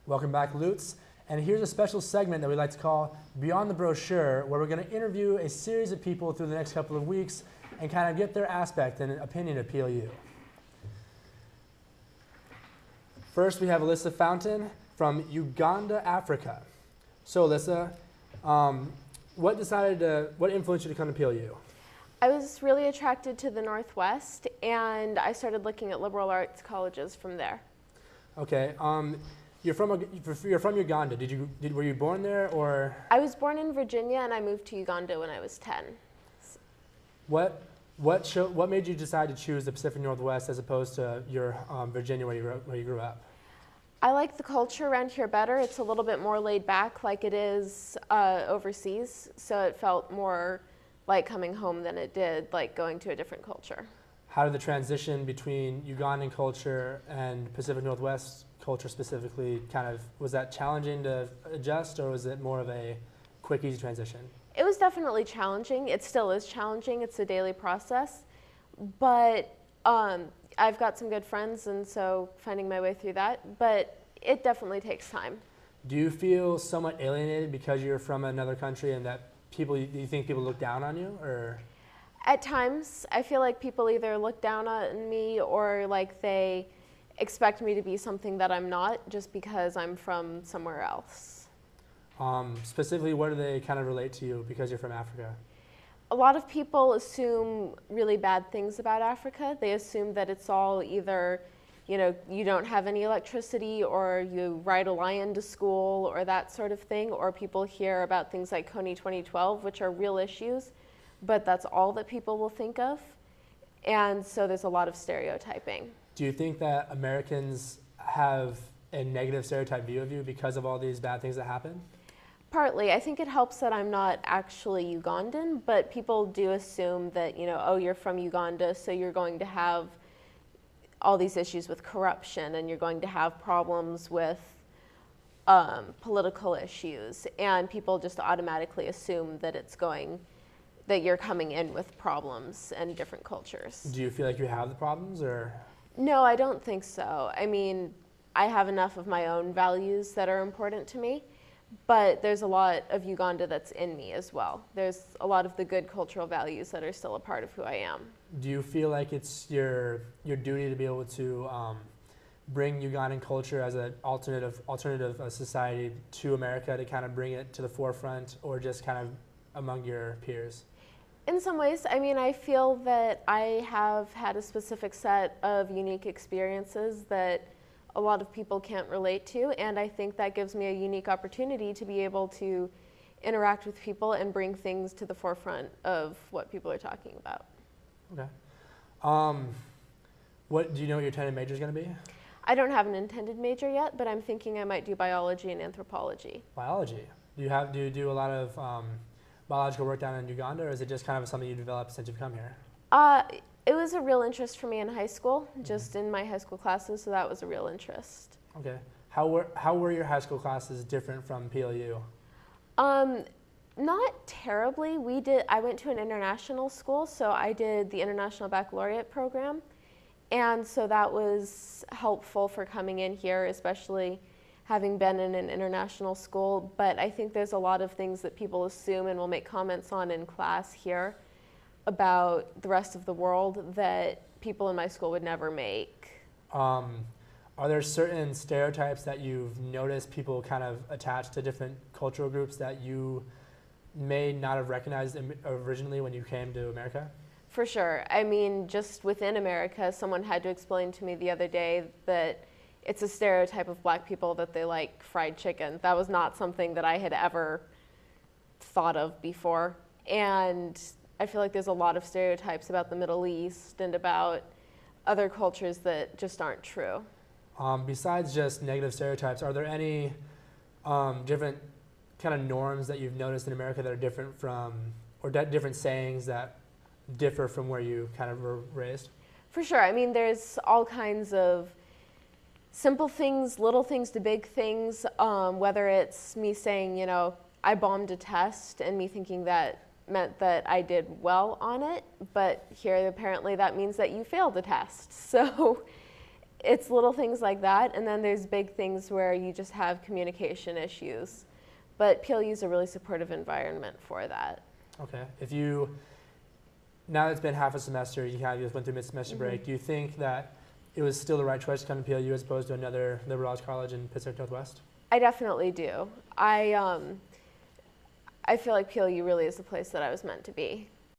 Welcome back, Lutes. And here's a special segment that we like to call Beyond the Brochure, where we're going to interview a series of people through the next couple of weeks and kind of get their aspect and opinion of PLU. First, we have Alyssa Fountain from Uganda, Africa. So, Alyssa, what influenced you to come to PLU? I was really attracted to the Northwest, and I started looking at liberal arts colleges from there. Okay. You're from Uganda. Were you born there, or? I was born in Virginia, and I moved to Uganda when I was 10. What made you decide to choose the Pacific Northwest as opposed to your Virginia where you grew up? I like the culture around here better. It's a little bit more laid back, like it is overseas. So it felt more like coming home than it did like going to a different culture. How did the transition between Ugandan culture and Pacific Northwest culture specifically was that challenging to adjust, or was it more of a quick, easy transition? It was definitely challenging. It still is challenging. It's a daily process. But I've got some good friends, and so finding my way through that. But it definitely takes time. Do you feel somewhat alienated because you're from another country and that do you think people look down on you, or? At times, I feel like people either look down on me or like they expect me to be something that I'm not just because I'm from somewhere else. Specifically, what do they kind of relate to you because you're from Africa? A lot of people assume really bad things about Africa. They assume that it's all either, you don't have any electricity, or you ride a lion to school, or that sort of thing. Or people hear about things like Coney 2012, which are real issues, but that's all that people will think of. And so there's a lot of stereotyping. Do you think that Americans have a negative stereotype view of you because of all these bad things that happen? Partly. I think it helps that I'm not actually Ugandan, but people do assume that, oh, you're from Uganda, so you're going to have all these issues with corruption, and you're going to have problems with political issues, and people just automatically assume that that you're coming in with problems and different cultures. Do you feel like you have the problems, or? No, I don't think so. I mean, I have enough of my own values that are important to me, but there's a lot of Uganda that's in me as well. There's a lot of the good cultural values that are still a part of who I am. Do you feel like it's your duty to be able to bring Ugandan culture as an alternative society to America, to kind of bring it to the forefront, or just kind of among your peers? In some ways, I mean, I feel that I have had a specific set of unique experiences that a lot of people can't relate to, and I think that gives me a unique opportunity to be able to interact with people and bring things to the forefront of what people are talking about. Okay. Do you know what your intended major is going to be? I don't have an intended major yet, but I'm thinking I might do biology and anthropology. Biology. Do you do a lot of biological work down in Uganda, or is it just kind of something you developed since you've come here? It was a real interest for me in high school, just in my high school classes, so that was a real interest. Okay. How were your high school classes different from PLU? Not terribly. I went to an international school, so I did the International Baccalaureate program, and so that was helpful for coming in here, especially having been in an international school. But I think there's a lot of things that people assume and will make comments on in class here about the rest of the world that people in my school would never make. Are there certain stereotypes that you've noticed people kind of attach to different cultural groups that you may not have recognized originally when you came to America? For sure. I mean, just within America, someone had to explain to me the other day that it's a stereotype of black people that they like fried chicken. That was not something that I had ever thought of before. And I feel like there's a lot of stereotypes about the Middle East and about other cultures that just aren't true. Besides just negative stereotypes, are there any different kind of norms that you've noticed in America that are different from, or different sayings that differ from where you kind of were raised? For sure. I mean, there's all kinds of simple things, little things to big things, whether it's me saying, I bombed a test, and me thinking that meant that I did well on it, but here apparently that means that you failed the test. So it's little things like that, and then there's big things where you just have communication issues. But PLU is a really supportive environment for that. Okay. Now that it's been half a semester, you kind of just went through mid-semester break, do you think that it was still the right choice to come to PLU as opposed to another liberal arts college in Pacific Northwest? I definitely do. I feel like PLU really is the place that I was meant to be.